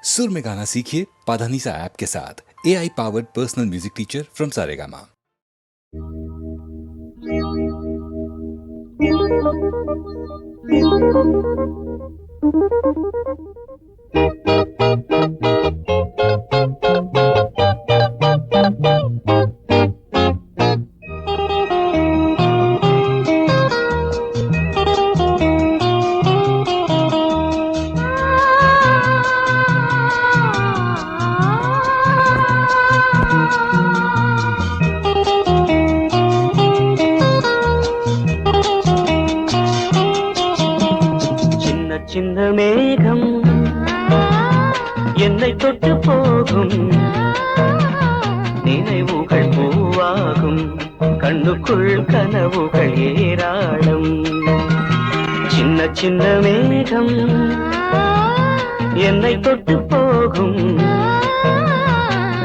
सुर में गाना सीखिए पाधानीसा ऐप के साथ। AI powered personal music teacher from Saregama. சின்ன மேகம் என்னை தொட்டு போகும், நினைவுகள் பூவாகும், கண்ணுக்குள் கனவுகள் ஏராளம். சின்ன சின்ன மேகம் என்னை தொட்டு போகும்,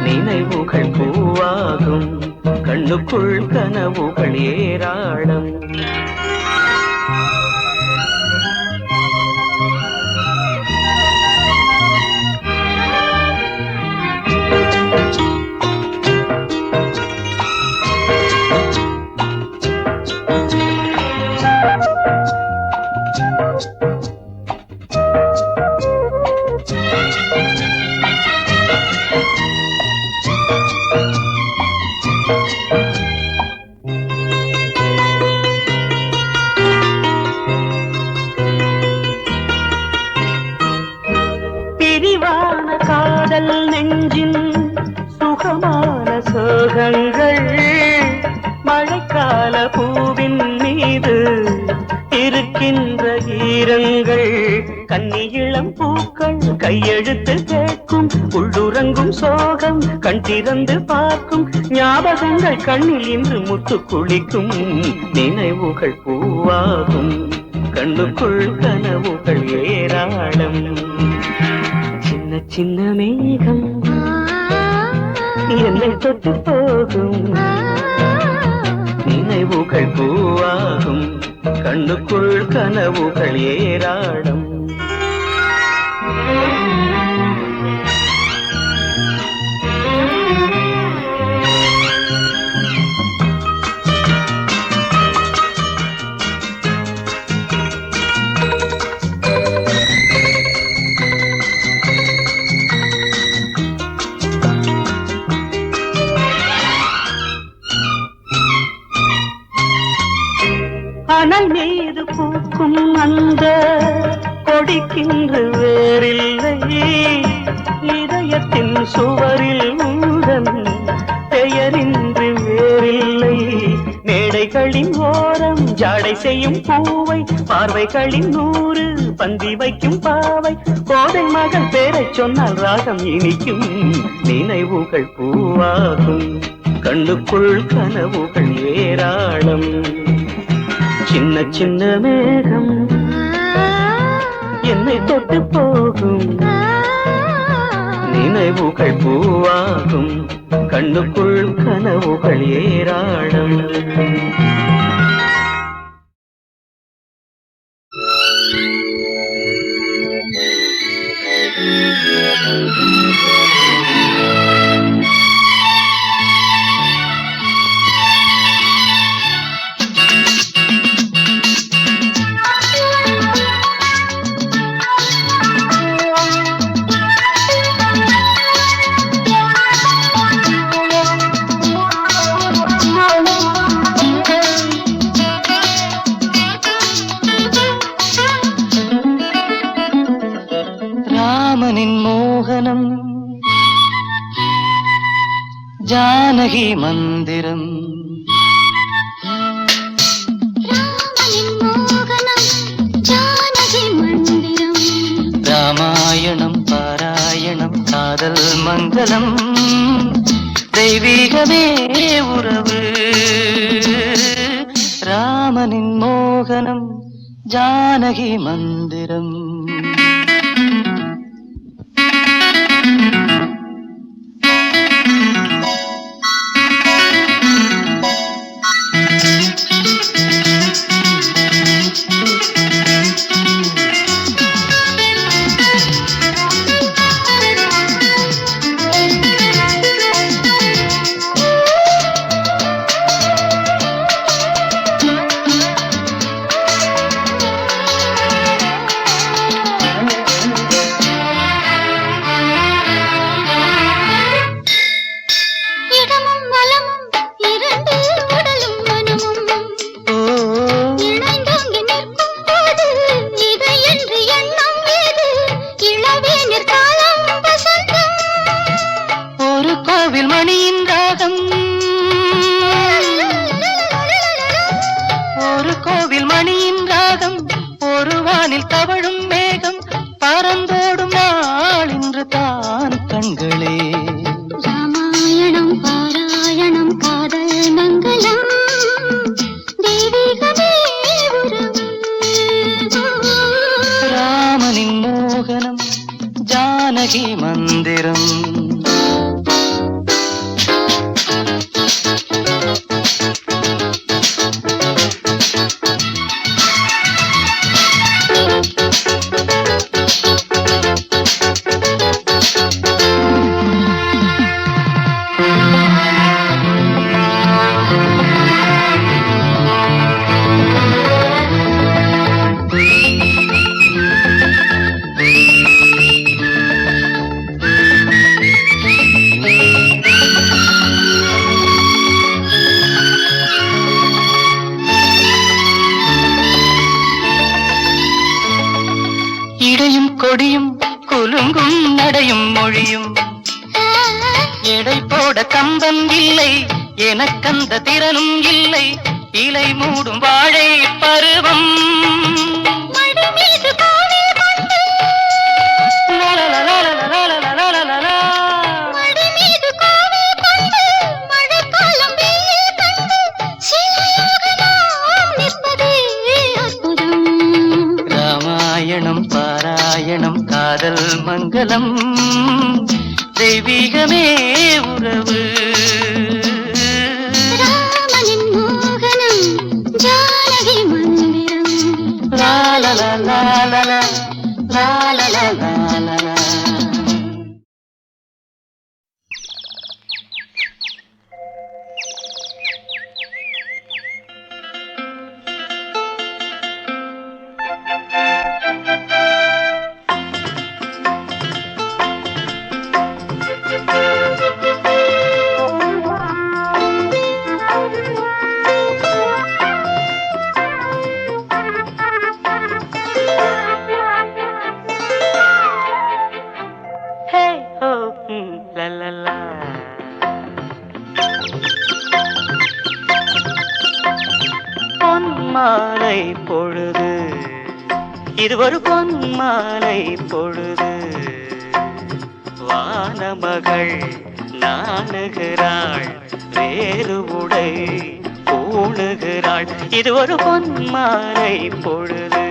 நினைவுகள் பூவாகும், கண்ணுக்குள் கனவுகள் ஏராளம். பிரிவான காதல் நெஞ்சின் சுகமான சோகங்கள், மழைக்கால பூவின் மீது இருக்கின்ற ஈரங்கள், கன்னி இளம் பூக்கள் கையெழுத்து கேட்கும், உள்ளுறங்கும் சோகம் கண் திறந்து பார்க்கும், ஞாபகங்கள் கண்ணில் இன்று முத்து குளிக்கும், நினைவுகள் பூவாகும், கண்ணுக்குள் கனவுகள் ஏராளம். சின்ன சின்ன மேகம் என்னை தொட்டு போகும், நினைவுகள் பூவாகும், கண்ணுக்குள் கனவுகள் ஏராளம். அனல் மீது பூக்கும் அந்த கொடிக்கின்று வேறில்லை, இதயத்தின் சுவரில் உந்தன் பெயரின்றி வேறில்லை, மேடைகளின் ஓரம் ஜாடை செய்யும் பூவை, பார்வைகளின் 100 பந்தி வைக்கும் பாவை, கோதை மகள் பேரை சொன்னால் ராகம் இனிக்கும், நினைவுகள் பூவாகும், கண்ணுக்குள் கனவுகள் ஏராளம். சின்ன சின்ன மேகம் என்னை தொட்டு போகும், நினைவுகள் பூவாகும், கண்ணுக்குள் கனவுகள் ஏராளம். ராமனின் மோகனம், ஜானகி மந்திரம், ராமனின் மோகனம், ஜானகி மந்திரம், ராமாயணம் பாராயணம் காதல் மங்களம், தெய்வீகமே உறவு. ராமனின் மோகனம், ஜானகி மந்திரம். மணியின் ராகம் ஒரு கோவில் மணியின் ராகம் ஒரு வானில் தவழும் மேகம் பறந்தோடும் நாள் இன்று தான் கண்களே ராமாயணம் பாராயணம் காதல் மங்களம் தெய்வீகமே உறவு ராமனின் மோகனம் ஜானகி மந்திரம் இடையும் கொடியும் குலுங்கும் நடையும் மொழியும் எடை போட கம்பம் இல்லை எனக்கந்த திறனும் இல்லை இலை மூடும் வாழை பருவம் மடி மீது கோவில் கொண்டு லலலலலலலலலலலலா. மடி மீது கோவில் கொண்டு மழைக்காலம் வெயில் கண்டு சிலையாக நாம் நிற்பதே அற்புதம் ராமாயணம் பாராயணம் காதல் மங்களம் தெய்வீகமே உறவு ராமனின் மோகனம் ஜானகி மந்திரம் லாலலலலலலா, லாலலலலலலா. Hey ho, la la la. பொன்மாலை பொழுது இது ஒரு பொன்மாலை பொழுது வானமகள் நாணுகிறாள் வேறு உடை பூணுகிறாள் இது ஒரு பொன்மாலை பொழுது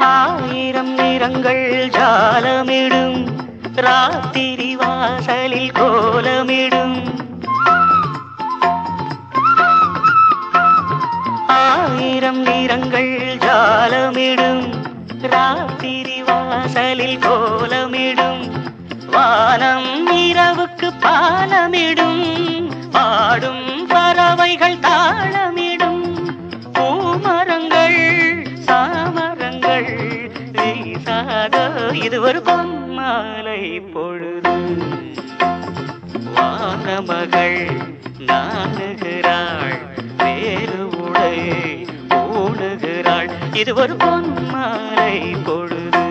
ஆயிரம் நிறங்கள் ஜாலமிடும் ராத்திரி வாசலில் கோலமிடும் ஆயிரம் நிறங்கள் ஜாலமிடும் ராத்திரி வாசலில் கோலமிடும் வானம் இரவுக்கு பாலமிடும் பாடும் பறவைகள் தாளமிடும் பூமரங்கள் சாமரங்கள் வீசாத இது ஒரு பொன்மாலை பொழுது வானமகள் நாணுகிறாள் வேறு உடை பூணுகிறாள் இது ஒரு பொன்மாலை பொழுது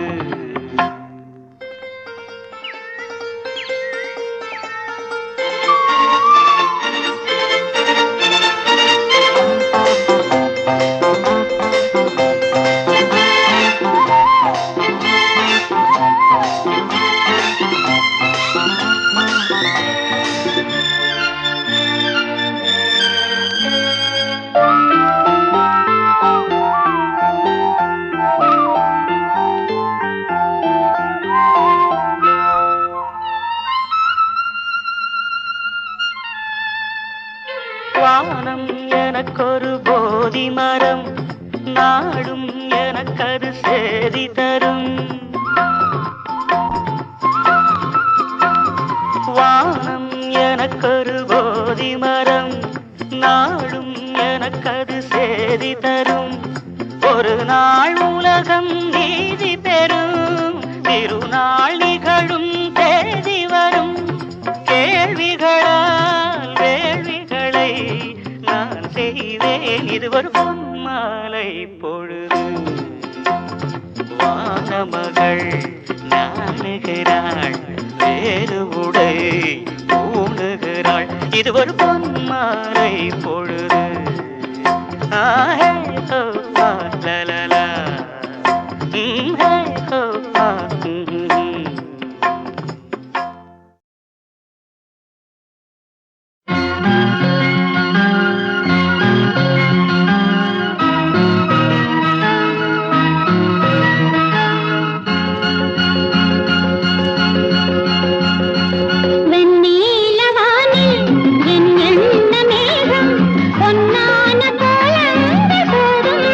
வானம் எனக்கொரு போதி மரம், நாடும் எனக்கது சேதி தரும். வானம் எனக்கொரு போதி மரம், நாடும் எனக்கது சேதி தரும். ஒரு நாள் உலகம் நீதி பெறும், திருநாள் நிகழும் தேதி வரும். கேள்விகளால் வேள்விகளை நான் செய்வேன், இது ஒரு பொன்மாலை பொழுது. வானமகள் நாணுகிறாள், வேறு உடை பூணுகிறாள், இது ஒரு பொன்மாலை பொழுது. ஆஹே ஹோ ஆ லலலா, ஹே ஹோ ஆ பொன்னான கோலங்கள் போதும்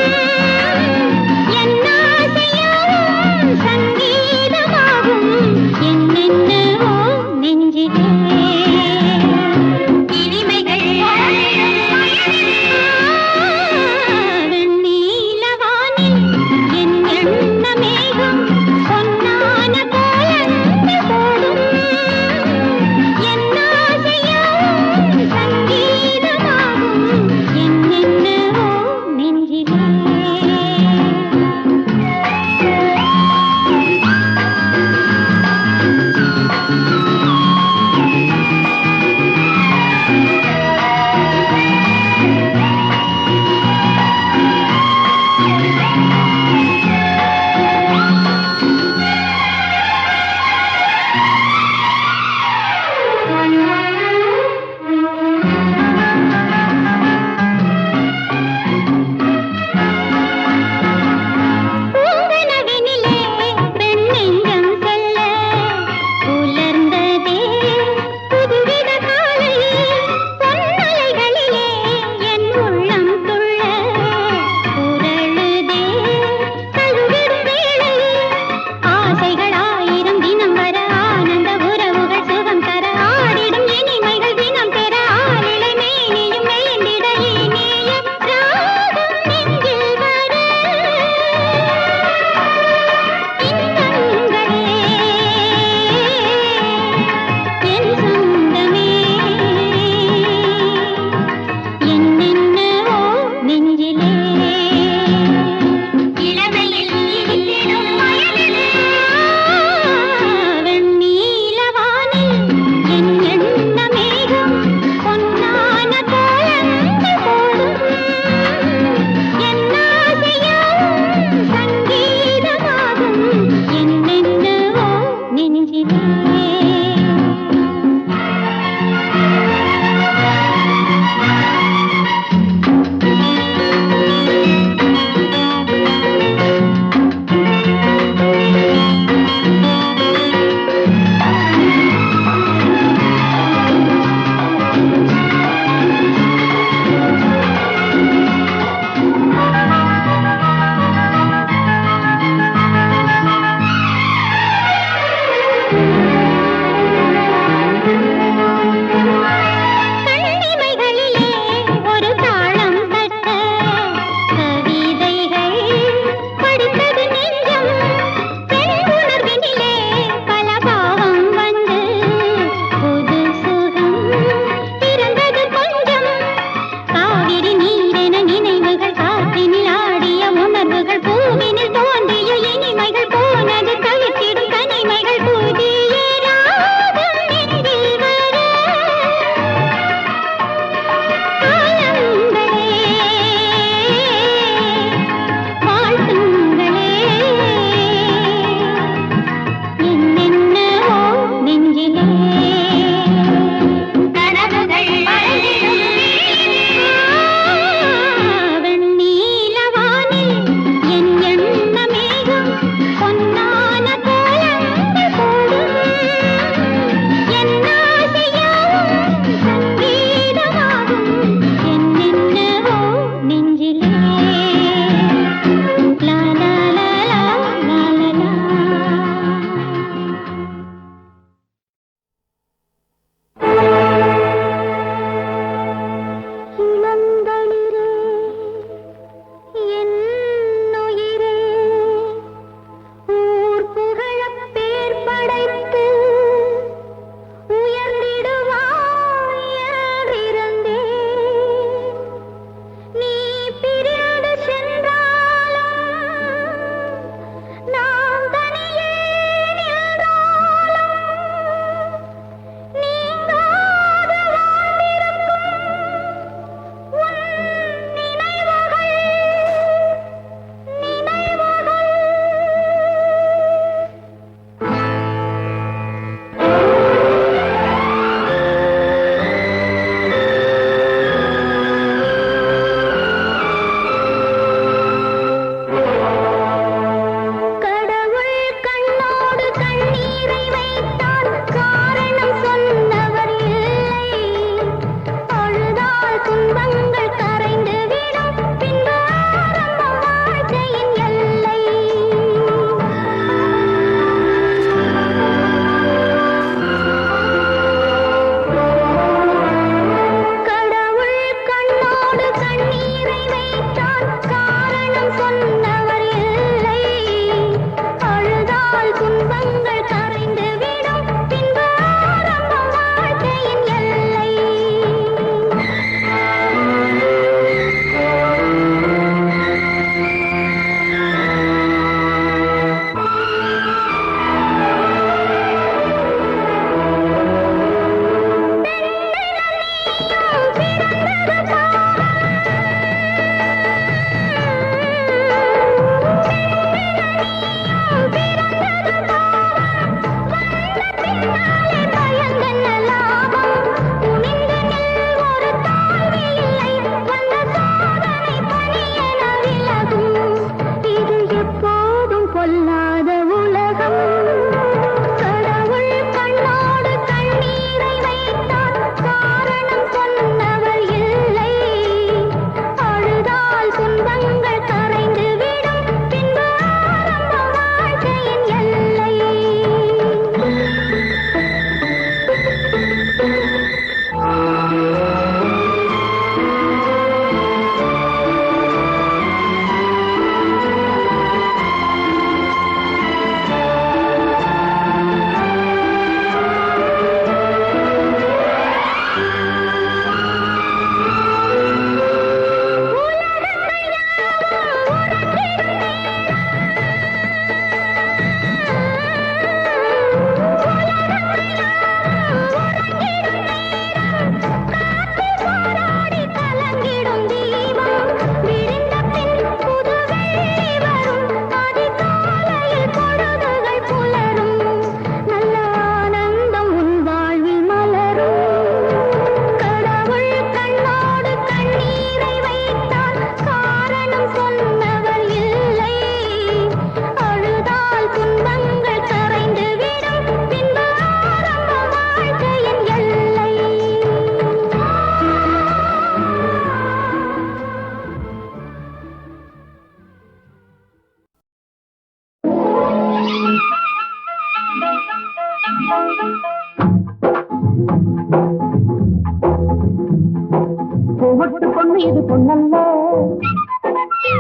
பூமொட்டு பொண்ணு இது பொண்ணல்ல,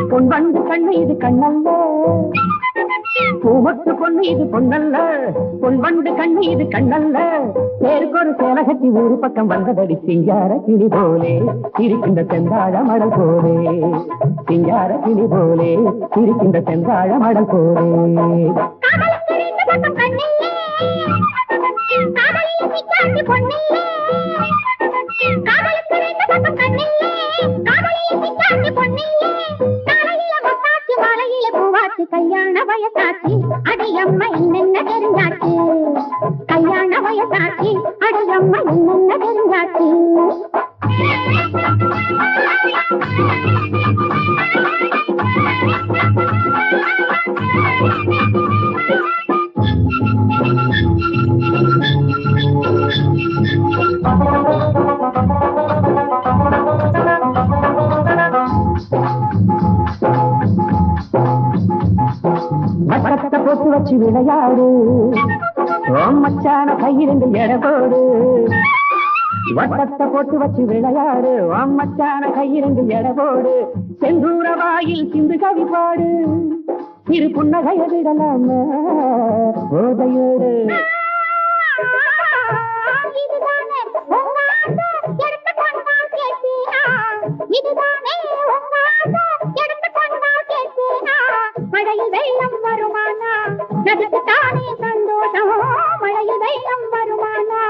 பொன் வண்டு கண்ணு இது கண்ணல்ல. பூமொட்டு பொண்ணு இது பொண்ணல்ல, பொன் வண்டு கண்ணு இது கண்ணல்ல. பேருக்கு ஒரு சேலை கட்டி ஊரு பக்கம் வந்ததடி சிங்கார கிளி போலே இருக்கின்ற செந்தாழ மடல் போலே. சிங்கார கிளி போலே இருக்கின்ற செந்தாழ மடல் போலே. கல்யாண வயசாச்சு அடையம்மா என்னென்ன தெரிஞ்சாச்சு. கல்யாண வயசாச்சு அடையம்மா என்னென்ன தெரிஞ்சாச்சு. வட்டத்தை போட்டு வச்சு விளையாடு, ஓம் மச்சான கையிலிருந்து எடபோடு. வட்டத்தை போட்டு வச்சு விளையாடு, ஓம் மச்சான கையிலிருந்து எடபோடு. செந்தூர வாயில் சிந்து கவி பாடு, இரு புன்னகைய விடலாமா போதையோடு. மழையில் வெள்ளம் வருமானா நதிக்கு தானே சந்தோஷம். மழையில் வெள்ளம் வருமானா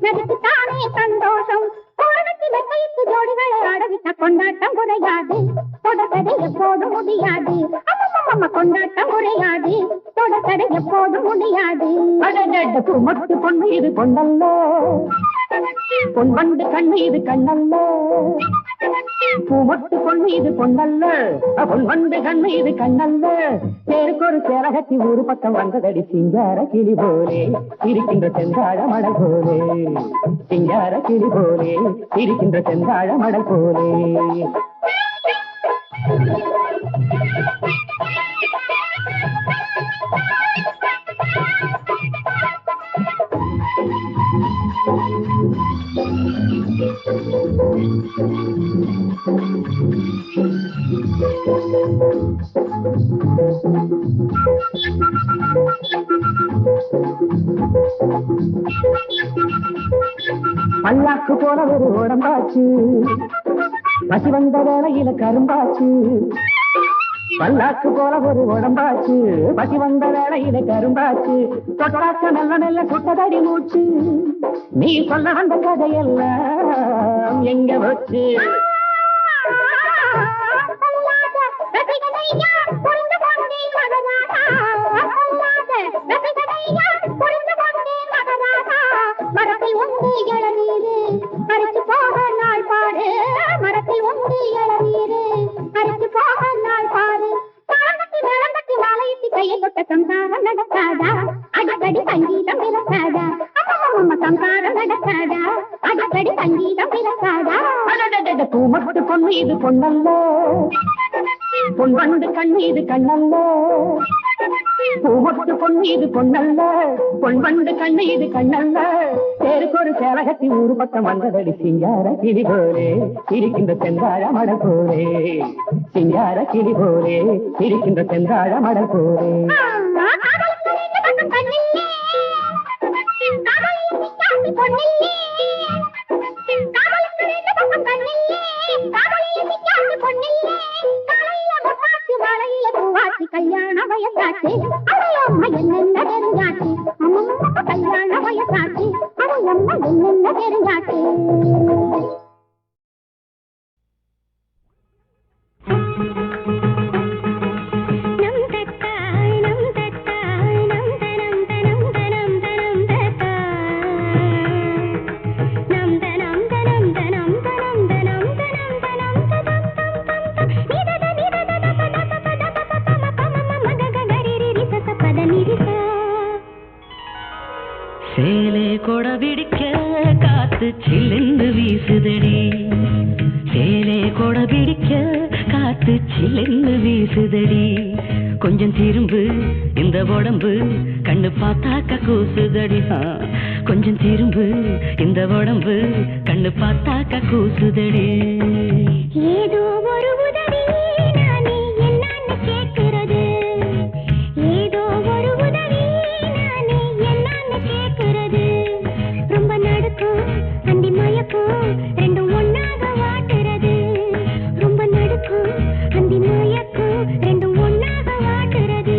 நதிக்கு தானே சந்தோஷம். கோரணத்தில் வெட்டையிட்டு ஜோடிகளை ஆடவிட்ட கொண்டாட்டம் குறையாது, தொடர்கதை எப்போதும் முடியாது. அம்மம்மா கொண்டாட்டம் குறையாது, தொடர்கதை எப்போதும் முடியாது. பூமொட்டு பொண்ணு இது பொண்ணல்ல, பொன் வண்டு கண்ணு இது கண்ணல்ல. பூமொட்டு பொண்ணு இது பொண்ணல்ல, பொன் வண்டு கண்ணு இது கண்ணல்ல. பேருக்கு ஒரு சேலை கட்டி ஊரு பக்கம் வந்ததடி சிங்கார கிளி போலே இருக்கின்ற செந்தாழ மடல் போலே. சிங்கார கிளி போலே இருக்கின்ற செந்தாழ மடல் போலே. பல்லாக்கு போல ஒரு உடம்பாச்சு, பசி வந்த வேளையில கரும்பாச்சு. பல்லாக்கு போல ஒரு உடம்பாச்சு, பசி வந்த வேளையில கரும்பாச்சு. தொட்டாக்க நல்ல நல்ல சுட்டதடி மூச்சு, நீ சொல்ல வந்த கதையெல்லாம் எங்க வச்சு. மரத்தில் உண்டு இளநீரு அரைச்சு போக நாள் பாரு. மரத்தில் உண்டு இளநீரு அரைச்சு போக நாள் பாரு. தாளத்தி மேளம்பட்டி மாலையிட்டு கையை தொட்ட சம்சாரம் நடக்காதா, அடிக்கடி சங்கீதம் பிறக்காதா. அம்மம்மா சம்சாரம் நடக்காதா, அடிக்கடி சங்கீதம் பிறக்காதா. பூமொட்டு பொண்ணு இது பொண்ணல்ல, பொன் வண்டு கண்ணு இது கண்ணல்ல. பூமொட்டு பொண்ணு இது பொண்ணல்ல, பொன் வண்டு கண்ணு இது கண்ணல்ல. பேருக்கு ஒரு சேலை கட்டி ஊரு பக்கம் வந்ததடி சிங்கார கிளி போலே இருக்கின்ற செந்தாழ மடல் போலே. சிங்கார கிளி போலே இருக்கின்ற செந்தாழ மடல் போலே. கல்யாண வயசாச்சு அம்மா என்னென்ன தெரிஞ்சாச்சு. அம்மா கல்யாண வயசாச்சு அம்மா என்னென்ன தெரிஞ்சாச்சு. சேலே கொடபிடிக்க காத்து சில்லென்று வீசுதடி. சேலே கொடபிடிக்க காத்து சில்லென்று வீசுதடி. கொஞ்சம் திரும்பு இந்த உடம்பு கண்ணு பார்த்தாக்க கூசுதடி. கொஞ்சம் திரும்பு இந்த உடம்பு கண்ணு பார்த்தாக்க கூசுதடி. ஏதோ ஒரு உதவி நானே என்னன்னு கேட்கிறது, ஏதோ ஒரு உதவி நானே என்னன்னு கேட்கிறது. ரொம்ப நடுக்கும் அந்தி மயக்கும் ரெண்டும் ஒன்னாக வாட்டுறது, ரொம்ப நடுக்கும் அந்தி மயக்கும் ரெண்டும் ஒன்னாக வாட்டுறது.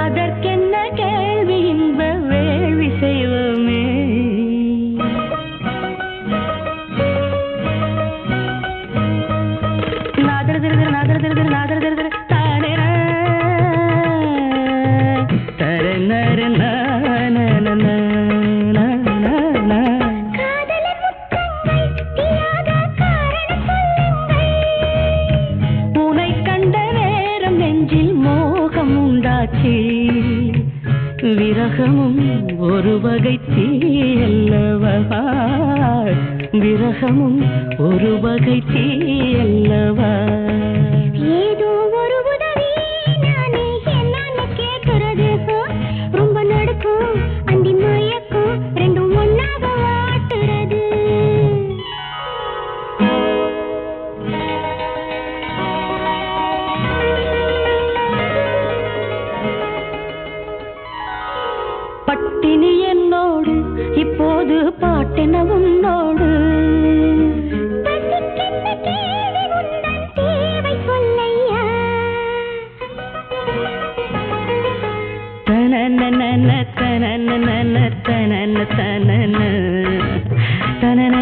அதற்கென்ன கேள்வி இன்ப வேள்வி செய்வோமே. நாதர் திருதிரு நாதர் திருதிரு நாதர் திருதிரு தானே தரநர உனை கண்ட நேரம் நெஞ்சில் மோகம் உண்டாச்சு. விரகமும் ஒரு வகை தீயல்லவா, விரகமும் ஒரு வகை தீயல்லவா. ஏதோ ஒரு உதவி நானே என்னன்னு கேட்கிறது, ரொம்ப நடுக்கும் அந்தி மயக்கும் ரெண்டும் ஒன்னாக வாட்டுறது. பட்டினி என்னோடு இப்போது பாட்டென உன்னோடு. தேவை சொல்லையா. தனன தனன தனன தனன தனன தனன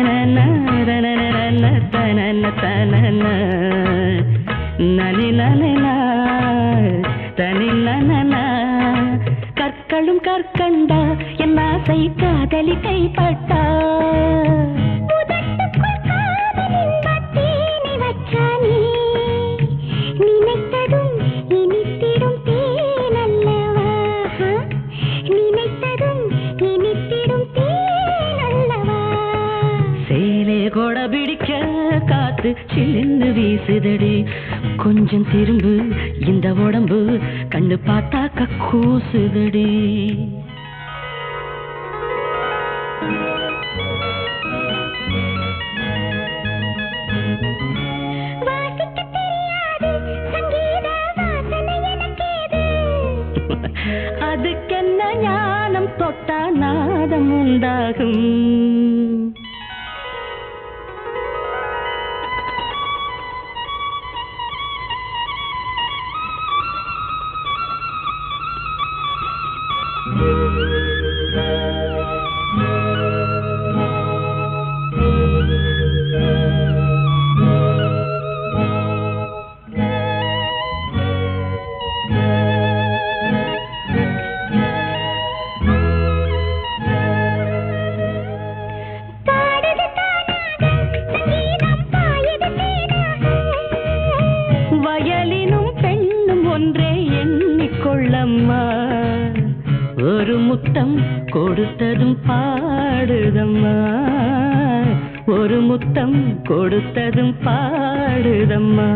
தனன தனன நனி நனனா தனி நனனா. கற்களும் கற்கண்டா என் ஆசை காதலி கைப்பட்டா. நினைத்ததும் இனித்திடும் தேனல்லவா, நினைத்ததும் இனித்திடும் தேனல்லவா. சேலை கொட பிடிக்க காத்து சில்லுன்னு வீசுதடி. கொஞ்சம் திரும்பு இந்த உடம்பு கண்ணு பார்த்தாக்க கூசுதடி. அதுக்கென்ன ஞானம் தொட்டா நாதம் உண்டாகும். வயலினும் பெண்ணும் ஒன்றே எண்ணிக்கொள்ளம்மா. ஒரு முத்தம் கொடுத்ததும் பாடுதம்மா, ஒரு முத்தம் கொடுத்ததும் பாடுதம்மா.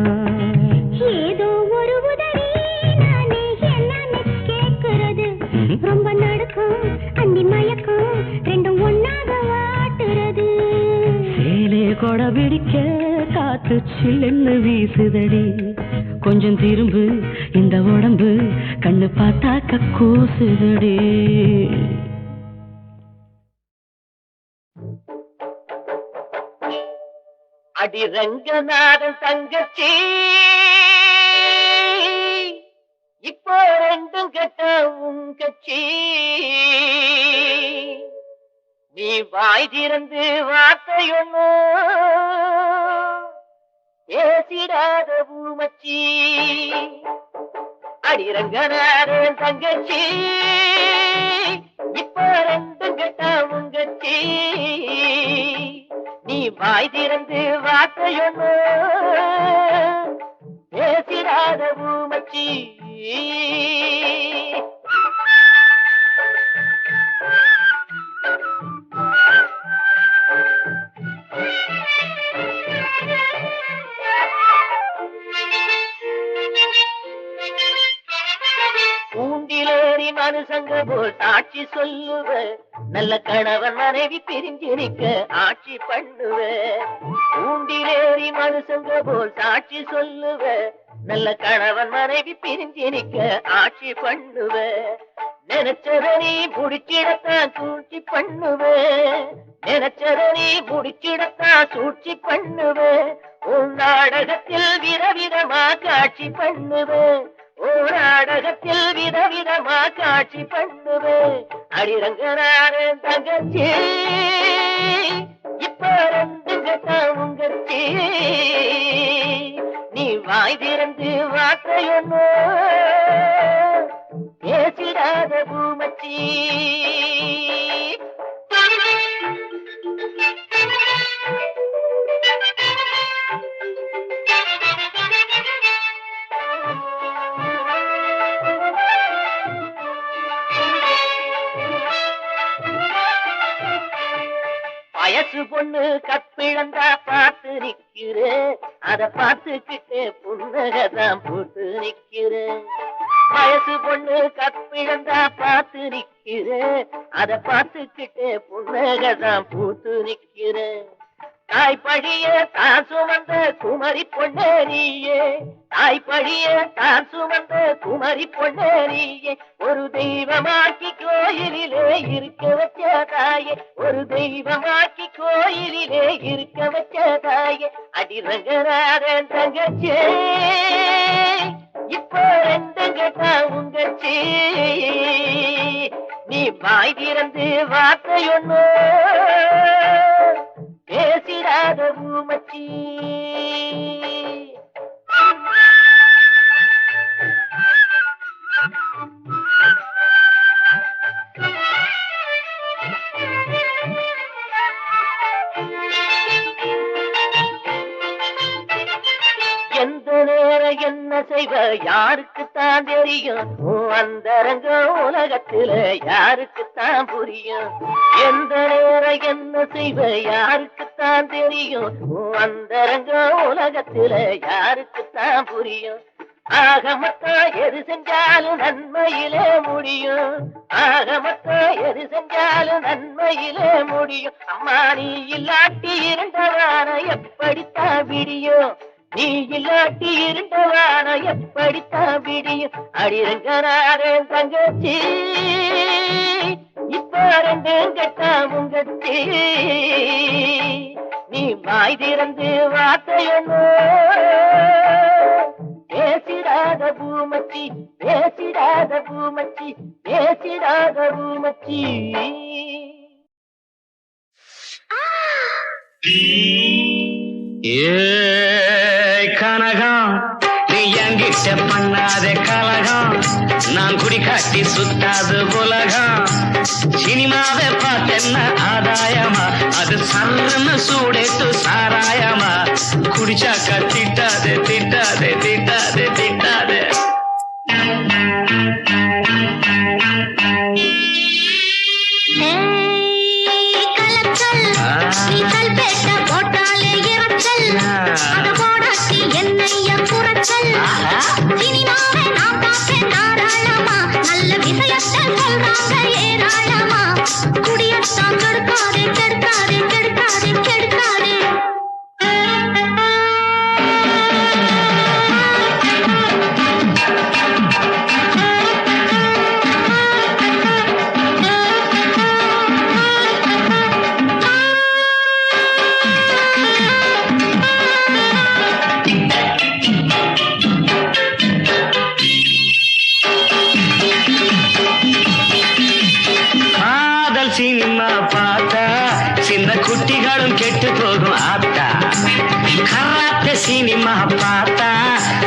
ஏதோ ஒரு உதவி நானே என்னன்னு கேட்கிறது, ரொம்ப நடுக்கும் அந்தி மயக்கும் ரெண்டும் ஒன்னாக வாட்டுறது. சேலை கொட பிடிக்க காத்து சில்லுன்னு வீசுதடி. கொஞ்சம் திரும்பு இந்த உடம்பு கண்ணு பார்த்தாக்க கூசுதடி. அடி ரங்கநாதன் தங்கச்சி இப்போ ரெண்டும் கெட்ட உங்கச்சி. நீ வாய் திறந்து வார்த்தையொன்னு பேசிடாத பூமச்சி. அடி ரங்கநாதன் தங்கச்சி இப்போ ரெண்டும் கெட்ட உங்கச்சி. நீ வாய் திறந்து வார்த்தையொன்னு பேசிடாத பூமச்சி. மனுஷங்க போல் சாட்சி சொல்லுவ நல்ல கணவன் மனைவி பிரிஞ்சு நிக்க ஆட்சி பண்ணுவ ஊண்டிலேறி மனுஷங்க போல் சாட்சி சொல்லுவ நல்ல கணவன் மனைவி பிரிஞ்சு நிக்க ஆட்சி பண்ணுவ நினைச்சத நீ முடிச்சிடத்தான் சூழ்ச்சி பண்ணுவ நினைச்சத நீ முடிச்சிடத்தான் சூழ்ச்சி பண்ணுவ உன் நாடகத்தில் விதவிதமா காட்சி பண்ணுவ உன் நாடகத்தில் விதவிதமா காட்சி பண்ணுவ அடிரங்கனார தங்கச்சி இப்ப ரெண்டுங்கத்தான் உங்கச்சி நீ வாய் திறந்து வார்த்தையொன்னு பேசிடாத பூமச்சி வயசு பொண்ணு கற்பிழந்தா பார்த்து நிக்கிறேன் அத பார்த்துக்கிட்டே புன்னகதான் போட்டு நிக்கிறேன் வயசு பொண்ணு கற்பிழந்தா பார்த்து நிக்கிறேன் அத பார்த்துக்கிட்டே புன்னகதான் பூத்து நிக்கிறேன் தாய்ப்பழிய தான் சுமந்த குமரி பொண்ணே நீயே தாய்ப்பழிய தான் சுமந்த குமரி பொண்ணே நீயே ஒரு தெய்வமாக்கி கோயிலிலே இருக்க வச்ச தாயே ஒரு தெய்வமாக்கி கோயிலிலே இருக்க வச்ச தாயே அடிரங்கராரன் தங்கச்சே இப்ப ரெண்டுங்கட்டா உங்கச்சி நீ வாய் திறந்து வார்த்தையொன்னு பேசிடாத பூமச்சி எந்த நேரம் என்ன செய்வ யாருக்குத்தான் தெரியும் அந்தரங்க உலகத்துல யாருக்குத்தான் புரியும் எந்த நேரம் என்ன செய்வ யாருக்குத்தான் தெரியும் அந்தரங்க உலகத்துல யாருக்குத்தான் புரியும் ஆகமத்தா எது செஞ்சாலும் நன்மையிலே முடியும் ஆகமத்தா எது செஞ்சாலும் நன்மையிலே முடியும் அம்மா நீ இல்லாட்டி இருந்தவான எப்படித்தான் விடியும் நீ இல்லாட்டி இருந்தவான எப்படித்தான் விடியும் அடிரங்கனாரன் தங்கச்சி இப்ப ரெண்டும் கட்டா முங்கச்சி நீ வாய் திறந்து வார்த்தையொன்னு பேசிடாத பூமச்சி பேசிடாத பூமச்சி பேசிடாத பூமச்சி கனகம் நீ என்கிட்ட பண்ணாத கலகம் நான் குடி காட்டி சுத்தாது உலகம் சினிமாவை பார்த்தென்ன ஆதாயமா அது சர்ன்னு சூடேத்து சாராயமா குடிச்சாக்கா திட்டாதே திட்டாதே திட்டாதே திட்டாதே குடியத்தான் கெடுக்காதே கெடுக்காதே கெடுக்காதே கெடுக்காதே சினிமா பார்த்தா சின்ன குட்டிகளும் கெட்டு போகும் ஆத்தா கராத்தே சினிமா பார்த்தா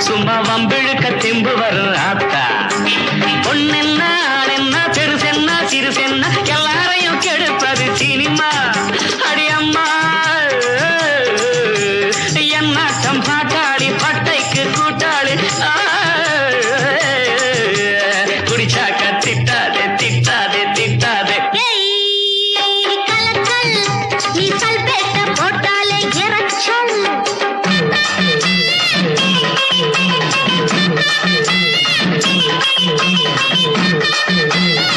சும்மா வம்பிழுக்க தெம்பு வரும் ஆத்தா பொண்ணென்ன ஆளென்ன பெருசென்ன சிறுசென்ன எல்லாரையும் கெடுப்பது சினிமா அடியம்மா என்னாட்டம் பாட்டாளி பட்டைக்கு கூட்டாளி குடிச்சாக்க திட்டாதே திட்டாதே திட்டாதே Thank you.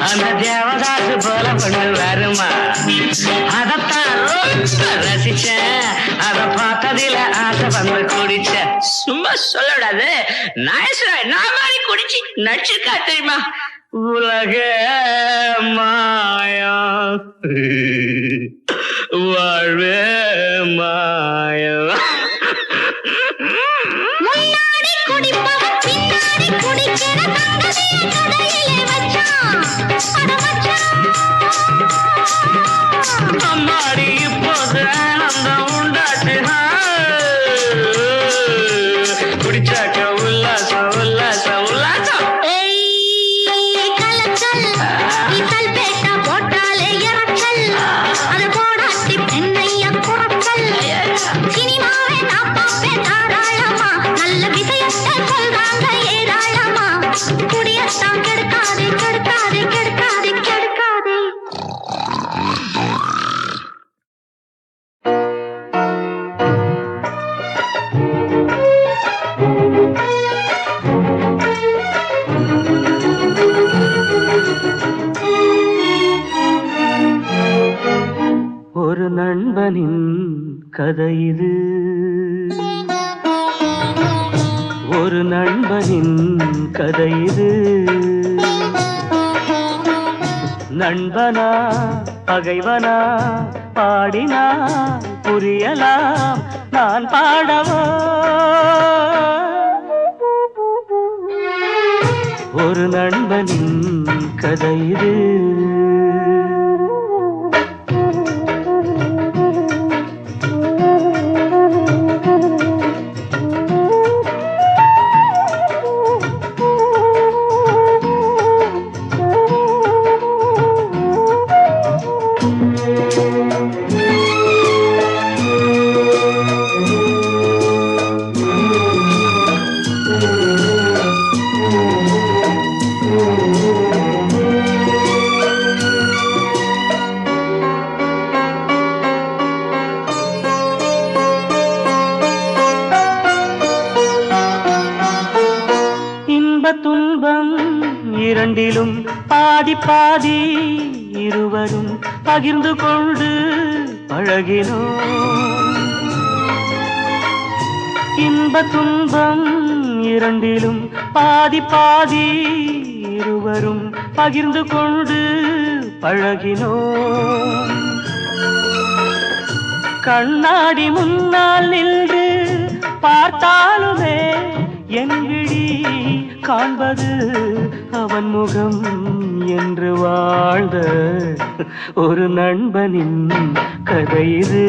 அந்த தேவதாசு போல பொண்ணு வருமா அதத்தான் ரொம்ப ரசிச்சேன் அத பார்த்ததில ஆசை வந்து குடிச்சேன் சும்மா சொல்லக்கூடாது நான் மாதிரி குடிச்சு நடிச்சிருக்கா தெரியுமா உலக மாயா வாழ்வே மாயா முன்னாடி குடிப்பவன் பின்னாடி குடிக்கிற தங்கதியை கடையிலே வச்சான் அட வச்சான் அம்மாடி இப்போது ஆனந்தம் உண்டாச்சு குடிச்சாக்க உல்லாசம் உல்லாசம் உல்லாசம் கலக்கல் இசல் பேட்டா போட்டாலே இறக்கல் அது போடாட்டி பெண்ணைய குறக்கல் சினிமாவே நான் பார்ப்பேன் தாராளமா நல்ல விஷயத்தை சொல்றாங்க ஏராளமா குடியத்தான் கெடுக்காதே கெடுக்காதே கெடுக்காதே கெடுக்காதே ஒரு நண்பனின் கதை இது ஒரு நண்பனின் கதை இது நண்பனா பகைவனா பாடினா புரியலாம் நான் பாடவோ ஒரு நண்பனின் கதை இது துன்பம் இரண்டிலும் பாதி பாதி இருவரும் பகிர்ந்து கொண்டு பழகினோம் இன்ப துன்பம் இரண்டிலும் பாதி பாதி இருவரும் பகிர்ந்து கொண்டு பழகினோம் கண்ணாடி முன்னால் நின்று பார்த்தாலுமே என் விழி காண்பது அவன் முகம் என்று வாழ்ந்த ஒரு நண்பனின் கதை இது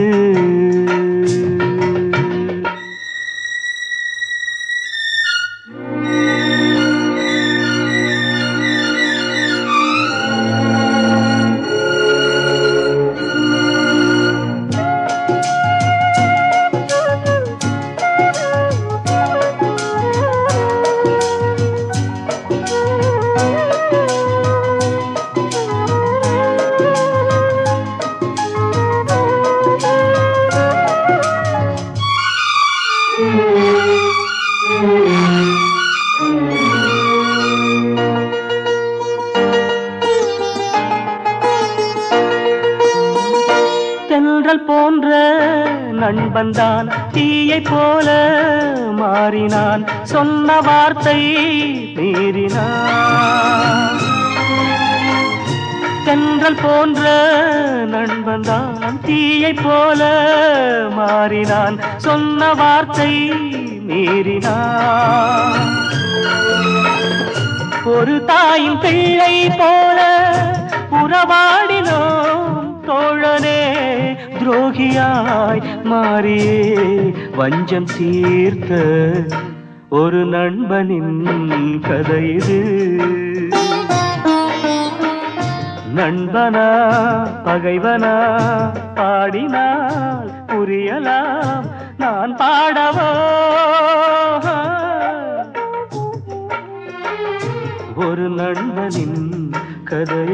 தென்றல் போன்ற நண்பன்தான் தீயை போல மாறினான் சொன்ன வார்த்தை மீறினான் தென்றல் போன்ற நண்பன்தான் தீயை போல மாறினான் சொன்ன வார்த்தை மீறினான் ஒரு தாயின் பிள்ளை போல உறவாடினோம் தோழனே துரோகியாய் மாறியே வஞ்சம் தீர்த்த ஒரு நண்பனின் கதை இது நண்பனா பகைவனா பாடினால் புரியலாம் நான் பாடவோ ஒரு நண்பனின் கதை